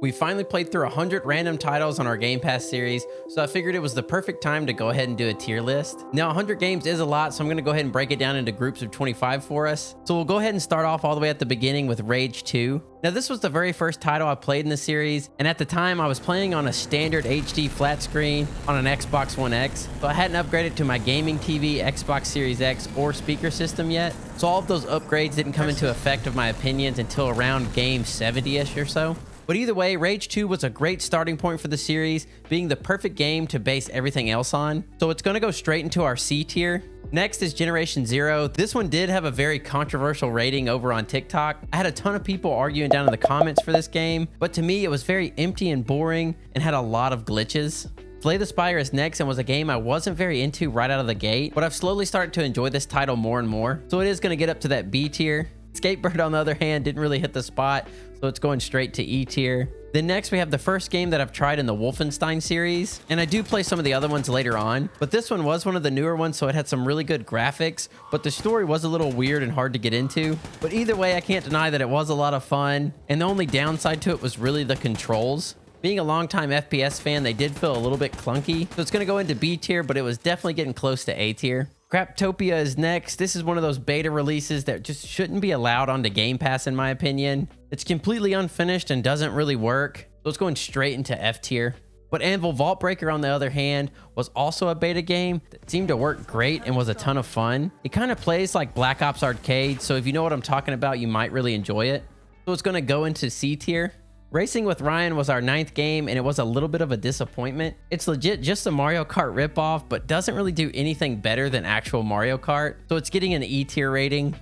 We finally played through 100 random titles on our Game Pass series, so I figured it was the perfect time to go ahead and do a tier list. Now 100 games is a lot, so I'm going to go ahead and break it down into groups of 25 for us. So we'll go ahead and start off all the way at the beginning with Rage 2. Now this was the very first title I played in the series, and at the time I was playing on a standard HD flat screen on an Xbox One X, so I hadn't upgraded to my gaming TV, Xbox Series X, or speaker system yet. So all of those upgrades didn't come into effect of my opinions until around game 70-ish or so. But either way, Rage 2 was a great starting point for the series, being the perfect game to base everything else on. So it's going to go straight into our C tier. Next is Generation Zero. This one did have a very controversial rating over on TikTok. I had a ton of people arguing down in the comments for this game, but to me it was very empty and boring and had a lot of glitches. Slay the Spire is next and was a game I wasn't very into right out of the gate, but I've slowly started to enjoy this title more and more. So it is going to get up to that B tier. Skatebird, on the other hand, didn't really hit the spot, so it's going straight to E tier. Then next we have the first game that I've tried in the Wolfenstein series, and I do play some of the other ones later on, but this one was one of the newer ones, so it had some really good graphics, but the story was a little weird and hard to get into. But either way, I can't deny that it was a lot of fun, and the only downside to it was really the controls. Being a longtime FPS fan, they did feel a little bit clunky, so it's going to go into B tier, but it was definitely getting close to A tier. Crabtopia is next. This is one of those beta releases that just shouldn't be allowed onto Game Pass in my opinion. It's completely unfinished and doesn't really work, so it's going straight into F tier. But Anvil Vaultbreaker, on the other hand, was also a beta game that seemed to work great and was a ton of fun. It kind of plays like Black Ops Arcade, so if you know what I'm talking about, you might really enjoy it. So it's going to go into C tier. Racing with Ryan was our 9th game, and it was a little bit of a disappointment. It's legit just a Mario Kart ripoff, but doesn't really do anything better than actual Mario Kart, so it's getting an E tier rating.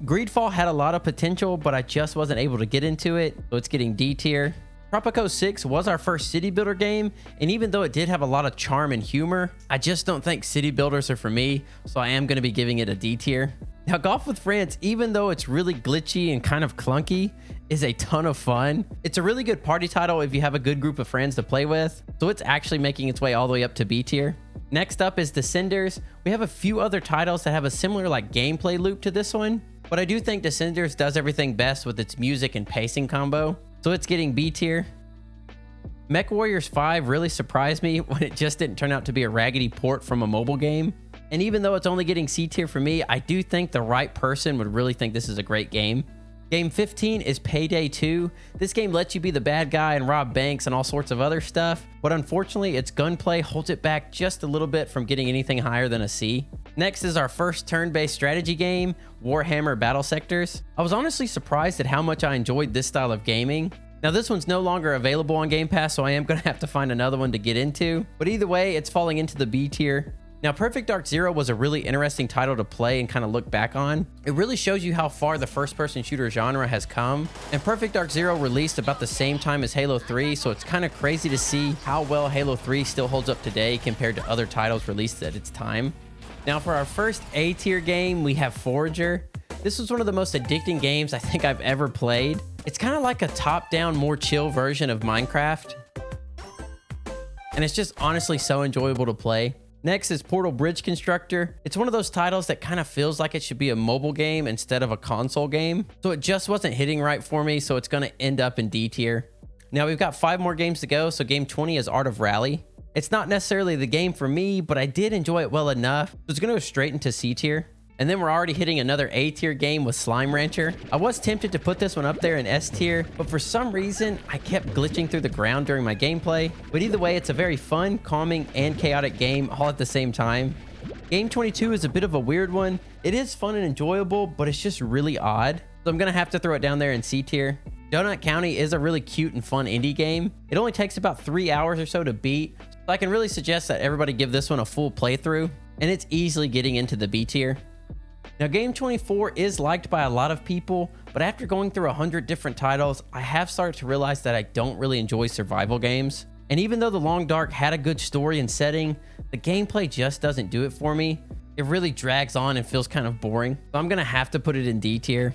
Greedfall had a lot of potential, but I just wasn't able to get into it, so it's getting D tier. Tropico 6 was our first city builder game, and even though it did have a lot of charm and humor, I just don't think city builders are for me, so I am going to be giving it a D tier. Now, Golf with Friends, even though it's really glitchy and kind of clunky, is a ton of fun. It's a really good party title if you have a good group of friends to play with, so it's actually making its way all the way up to B tier. Next up is Descenders. We have a few other titles that have a similar gameplay loop to this one, but I do think Descenders does everything best with its music and pacing combo, so it's getting B tier. Mech Warriors 5 really surprised me when it just didn't turn out to be a raggedy port from a mobile game. And even though it's only getting C tier for me, I do think the right person would really think this is a great game. Game 15 is Payday 2. This game lets you be the bad guy and rob banks and all sorts of other stuff, but unfortunately its gunplay holds it back just a little bit from getting anything higher than a C. Next is our first turn-based strategy game, Warhammer Battle Sectors. I was honestly surprised at how much I enjoyed this style of gaming. Now this one's no longer available on Game Pass, so I am going to have to find another one to get into, but either way, it's falling into the B tier. Now, Perfect Dark Zero was a really interesting title to play and kind of look back on. It really shows you how far the first-person shooter genre has come. And Perfect Dark Zero released about the same time as Halo 3, so it's kind of crazy to see how well Halo 3 still holds up today compared to other titles released at its time. Now, for our first A-tier game, we have Forager. This was one of the most addicting games I think I've ever played. It's kind of like a top-down, more chill version of Minecraft. And it's just honestly so enjoyable to play. Next is Portal Bridge Constructor. It's one of those titles that kind of feels like it should be a mobile game instead of a console game. So it just wasn't hitting right for me, so it's going to end up in D tier. Now we've got 5 more games to go, so game 20 is Art of Rally. It's not necessarily the game for me, but I did enjoy it well enough, so it's going to go straight into C tier. And then we're already hitting another A tier game with Slime Rancher. I was tempted to put this one up there in S tier, but for some reason, I kept glitching through the ground during my gameplay. But either way, it's a very fun, calming, and chaotic game all at the same time. Game 22 is a bit of a weird one. It is fun and enjoyable, but it's just really odd. So I'm going to have to throw it down there in C tier. Donut County is a really cute and fun indie game. It only takes about 3 hours or so to beat, so I can really suggest that everybody give this one a full playthrough, and it's easily getting into the B tier. Now, Game 24 is liked by a lot of people, but after going through 100 different titles, I have started to realize that I don't really enjoy survival games. And even though The Long Dark had a good story and setting, the gameplay just doesn't do it for me. It really drags on and feels kind of boring, so I'm going to have to put it in D tier.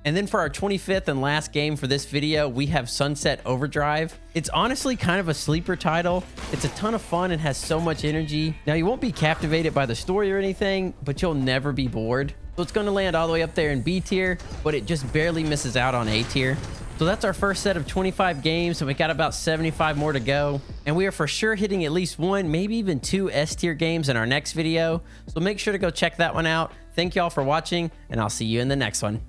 And then for our 25th and last game for this video, we have Sunset Overdrive. It's honestly kind of a sleeper title. It's a ton of fun and has so much energy. Now, you won't be captivated by the story or anything, but you'll never be bored. So it's going to land all the way up there in B tier, but it just barely misses out on A tier. So So that's our first set of 25 games, and we got about 75 more to go. And we are for sure hitting at least one, maybe even two S tier games in our next video. So make sure to go check that one out. Thank y'all for watching, and I'll see you in the next one.